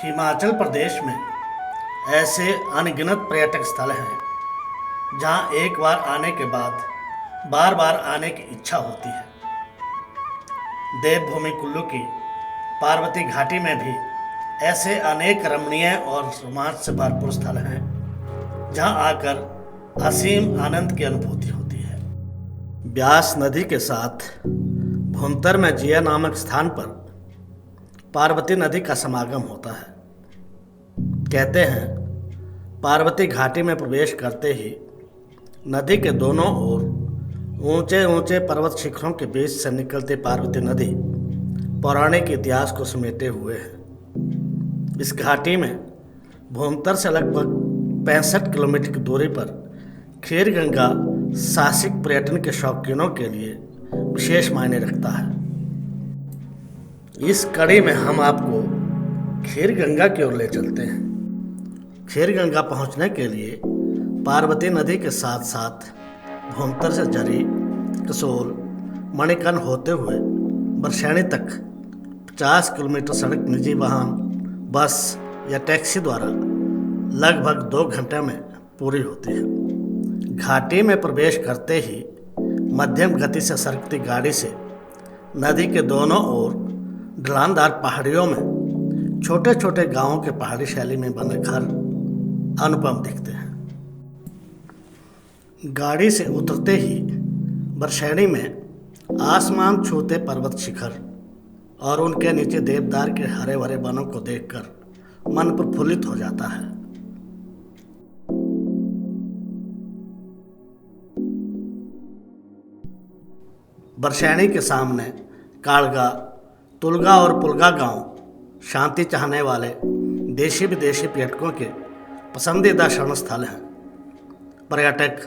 हिमाचल प्रदेश में ऐसे अनगिनत पर्यटक स्थल हैं जहां एक बार आने के बाद बार बार आने की इच्छा होती है। देवभूमि कुल्लू की पार्वती घाटी में भी ऐसे अनेक रमणीय और रोमांच से भरपूर स्थल हैं जहां आकर असीम आनंद की अनुभूति होती है। ब्यास नदी के साथ भुंतर में जिया नामक स्थान पर पार्वती नदी का समागम होता है। कहते हैं पार्वती घाटी में प्रवेश करते ही नदी के दोनों ओर ऊंचे ऊंचे पर्वत शिखरों के बीच से निकलती पार्वती नदी पौराणिक इतिहास को समेटे हुए है। इस घाटी में भुंतर से लगभग 65 किलोमीटर की दूरी पर खीरगंगा साहसिक पर्यटन के शौकीनों के लिए विशेष मायने रखता है। इस कड़ी में हम आपको खीरगंगा की ओर ले चलते हैं। खीरगंगा पहुंचने के लिए पार्वती नदी के साथ साथ भुंतर से जरी, कसोल, मणिकर्ण होते हुए बरसैनी तक 50 किलोमीटर सड़क निजी वाहन, बस या टैक्सी द्वारा लगभग 2 घंटे में पूरी होती है। घाटी में प्रवेश करते ही मध्यम गति से सरकती गाड़ी से नदी के दोनों ओर ढलानदार पहाड़ियों में छोटे छोटे गांवों के पहाड़ी शैली में बने घर अनुपम दिखते हैं। गाड़ी से उतरते ही बरसैनी में आसमान छूते पर्वत शिखर और उनके नीचे देवदार के हरे भरे वनों को देखकर मन प्रफुल्लित हो जाता है। बरसैनी के सामने कालगा, तुलगा और पुलगा गांव शांति चाहने वाले देशी विदेशी पर्यटकों के पसंदीदा शरण स्थल हैं। पर्यटक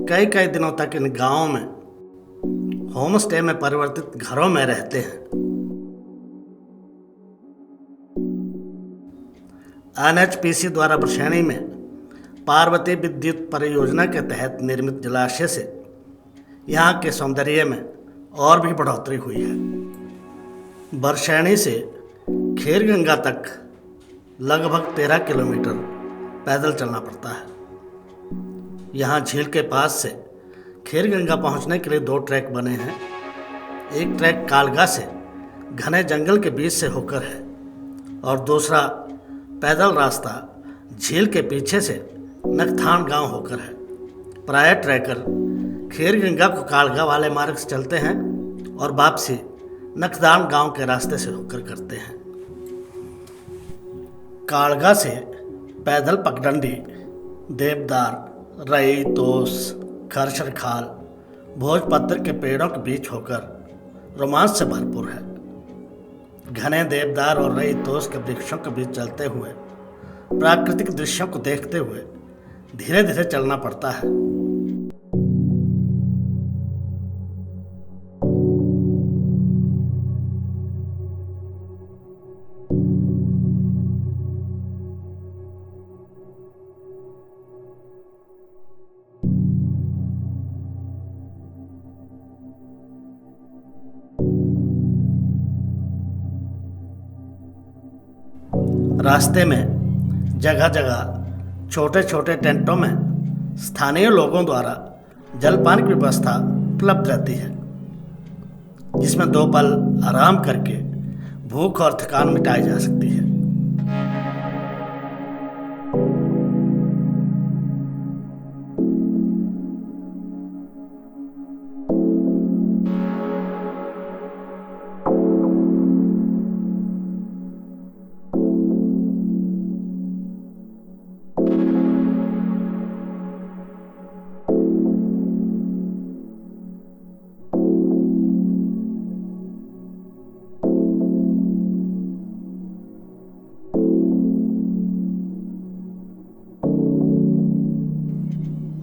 कई कई दिनों तक इन गांवों में होम स्टे में परिवर्तित घरों में रहते हैं। NHPC द्वारा बरसैनी में पार्वती विद्युत परियोजना के तहत निर्मित जलाशय से यहाँ के सौंदर्य में और भी बढ़ोतरी हुई है। बरसैनी से खीरगंगा तक लगभग 13 किलोमीटर पैदल चलना पड़ता है। यहाँ झील के पास से खीरगंगा पहुँचने के लिए 2 ट्रैक बने हैं। एक ट्रैक कालगा से घने जंगल के बीच से होकर है और दूसरा पैदल रास्ता झील के पीछे से नखथान गांव होकर है। प्रायः ट्रैकर खीरगंगा को कालगा वाले मार्ग से चलते हैं और वापसी नखदान गांव के रास्ते से होकर करते हैं। कालगा से पैदल पगडंडी, देवदार, रई, तोस, खरशर खाल, भोजपत्र के पेड़ों के बीच होकर रोमांच से भरपूर है। घने देवदार और रई तोस के वृक्षों के बीच चलते हुए प्राकृतिक दृश्यों को देखते हुए धीरे धीरे चलना पड़ता है। रास्ते में जगह जगह छोटे छोटे टेंटों में स्थानीय लोगों द्वारा जलपान की व्यवस्था उपलब्ध रहती है, जिसमें 2 पल आराम करके भूख और थकान मिटाई जा सकती है।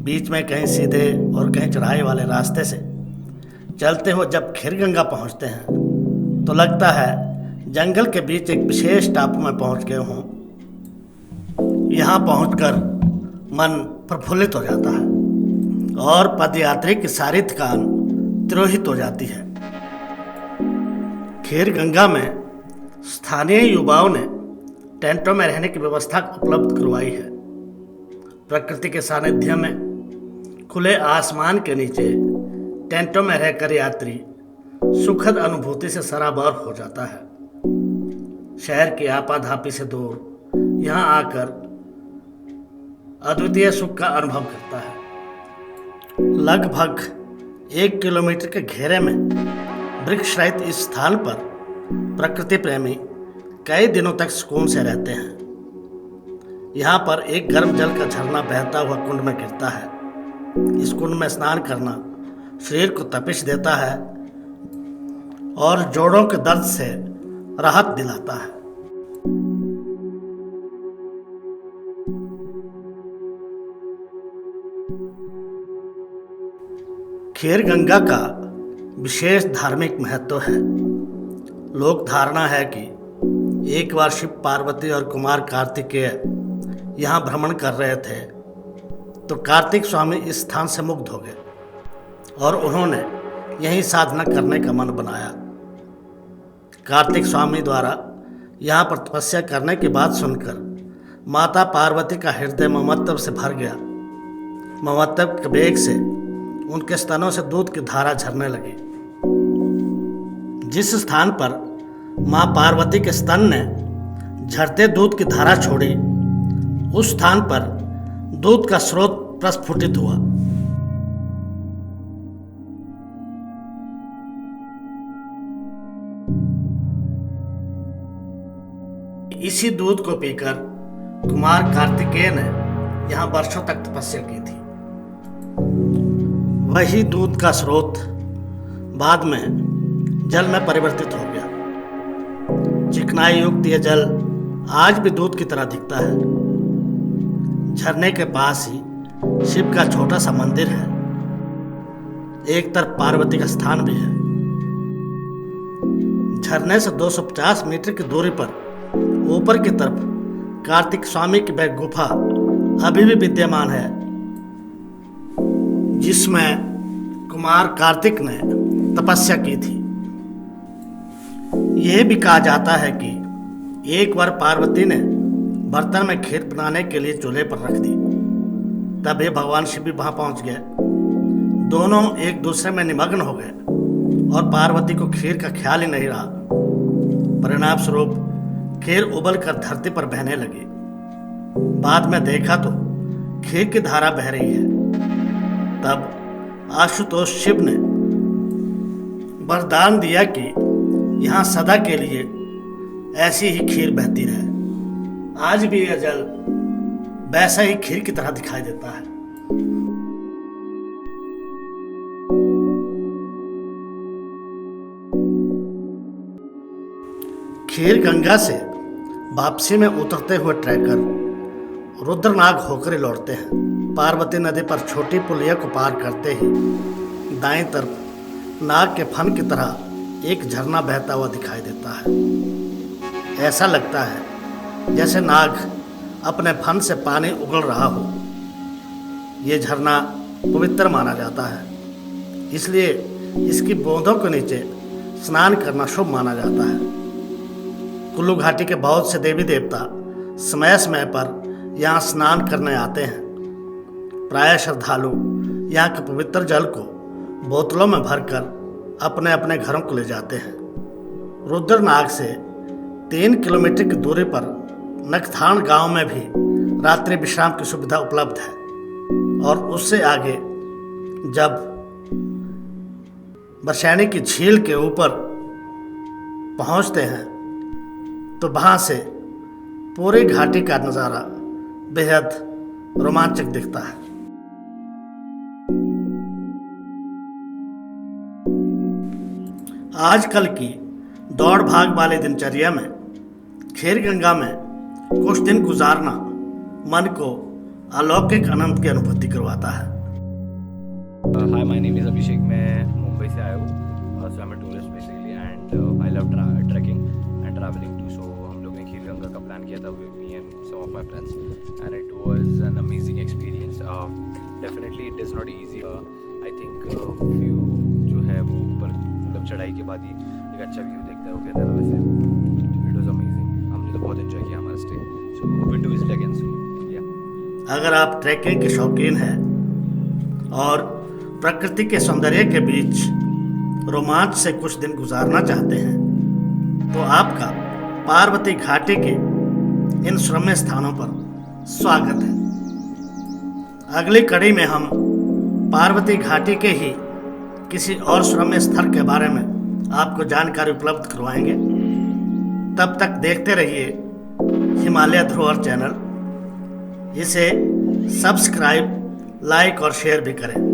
बीच में कहीं सीधे और कहीं चढ़ाई वाले रास्ते से चलते हुए जब खीरगंगा पहुंचते हैं तो लगता है जंगल के बीच एक विशेष टापू में पहुंच गए हों। यहाँ पहुंचकर मन प्रफुल्लित हो जाता है और पदयात्री की सारी थकान तिरोहित हो जाती है। खीरगंगा में स्थानीय युवाओं ने टेंटों में रहने की व्यवस्था उपलब्ध करवाई है। प्रकृति के सानिध्य में खुले आसमान के नीचे टेंटों में रहकर यात्री सुखद अनुभूति से सराबोर हो जाता है। शहर की आपाधापी से दूर यहाँ आकर अद्वितीय सुख का अनुभव करता है। लगभग 1 किलोमीटर के घेरे में वृक्ष रहित इस स्थान पर प्रकृति प्रेमी कई दिनों तक सुकून से रहते हैं। यहाँ पर एक गर्म जल का झरना बहता हुआ कुंड में गिरता है। इस कुंड में स्नान करना शरीर को तपिश देता है और जोड़ों के दर्द से राहत दिलाता है। खेर गंगा का विशेष धार्मिक महत्व है। लोक धारणा है कि एक बार शिव पार्वती और कुमार कार्तिकेय यहाँ भ्रमण कर रहे थे तो कार्तिक स्वामी इस स्थान से मुग्ध हो गए और उन्होंने यहीं साधना करने का मन बनाया। कार्तिक स्वामी द्वारा यहाँ पर तपस्या करने की बात सुनकर माता पार्वती का हृदय ममत्व से भर गया। ममत्व के वेग से उनके स्तनों से दूध की धारा झरने लगी। जिस स्थान पर मां पार्वती के स्तन ने झरते दूध की धारा छोड़ी, उस स्थान पर दूध का स्रोत प्रस्फुटित हुआ। इसी दूध को पीकर कुमार कार्तिकेय ने यहाँ वर्षों तक तपस्या की थी। वही दूध का स्रोत बाद में जल में परिवर्तित हो गया। चिकनाई युक्त यह जल आज भी दूध की तरह दिखता है। झरने के पास ही शिव का छोटा सा मंदिर है। एक तरफ पार्वती का स्थान भी है। झरने से 250 मीटर की दूरी पर ऊपर की तरफ कार्तिक स्वामी की वह गुफा अभी भी विद्यमान है, जिसमें कुमार कार्तिक ने तपस्या की थी। यह भी कहा जाता है कि एक बार पार्वती ने बर्तन में खीर बनाने के लिए चूल्हे पर रख दी। तभी भगवान शिव भी वहां पहुंच गए। दोनों एक दूसरे में निमग्न हो गए और पार्वती को खीर का ख्याल ही नहीं रहा। परिणाम स्वरूप खीर उबल कर धरती पर बहने लगी। बाद में देखा तो खीर की धारा बह रही है। तब आशुतोष शिव ने वरदान दिया कि यहाँ सदा के लिए ऐसी ही खीर बहती रहे। आज भी यह जल वैसा ही खीर की तरह दिखाई देता है। खीर गंगा से वापसी में उतरते हुए ट्रैकर रुद्रनाग होकर लौटते हैं। पार्वती नदी पर छोटी पुलिया को पार करते ही दाईं तरफ नाग के फन की तरह एक झरना बहता हुआ दिखाई देता है। ऐसा लगता है जैसे नाग अपने फन से पानी उगल रहा हो। ये झरना पवित्र माना जाता है, इसलिए इसकी बूंदों के नीचे स्नान करना शुभ माना जाता है। कुल्लू घाटी के बहुत से देवी देवता समय समय पर यहाँ स्नान करने आते हैं। प्रायः श्रद्धालु यहाँ के पवित्र जल को बोतलों में भरकर अपने अपने घरों को ले जाते हैं। रुद्रनाग से 3 किलोमीटर की दूरी पर नखथान गांव में भी रात्रि विश्राम की सुविधा उपलब्ध है। और उससे आगे जब बरसैनी की झील के ऊपर पहुंचते हैं तो वहां से पूरी घाटी का नज़ारा बेहद रोमांचक दिखता है। आजकल की दौड़ भाग वाले दिनचर्या में खेर गंगा में कुछ दिन गुजारना मन को अलौकिक आनंद की अनुभूति करवाता है। Hi, my name is Abhishek. मैं मुंबई से आया हूँ। So I am a tourist basically and I love trekking and travelling too. So हम लोग ने खीर गंगा का प्लान किया था with me and some of my friends and it was an amazing experience. Definitely it is not easy. I think view जो है वो ऊपर मतलब चढ़ाई के बाद ही एक अच्छा व्यू देखता है वो कहते हैं। वैसे इट वाज अमेजिंग। हमने तो बहुत एंजॉय किया हमारे stay. So hoping to visit again soon. Yeah. अगर आप ट्रैकिंग के शौकीन हैं और प्रकृति के सौंदर्य के बीच रोमांच से कुछ दिन गुजारना चाहते हैं तो आपका पार्वती घाटी के इन श्रम्य स्थानों पर स्वागत है। अगली कड़ी में हम पार्वती घाटी के ही किसी और श्रम्य स्थल के बारे में आपको जानकारी उपलब्ध करवाएंगे। तब तक देखते रहिए हिमालय धरोहर चैनल। इसे सब्सक्राइब, लाइक और शेयर भी करें।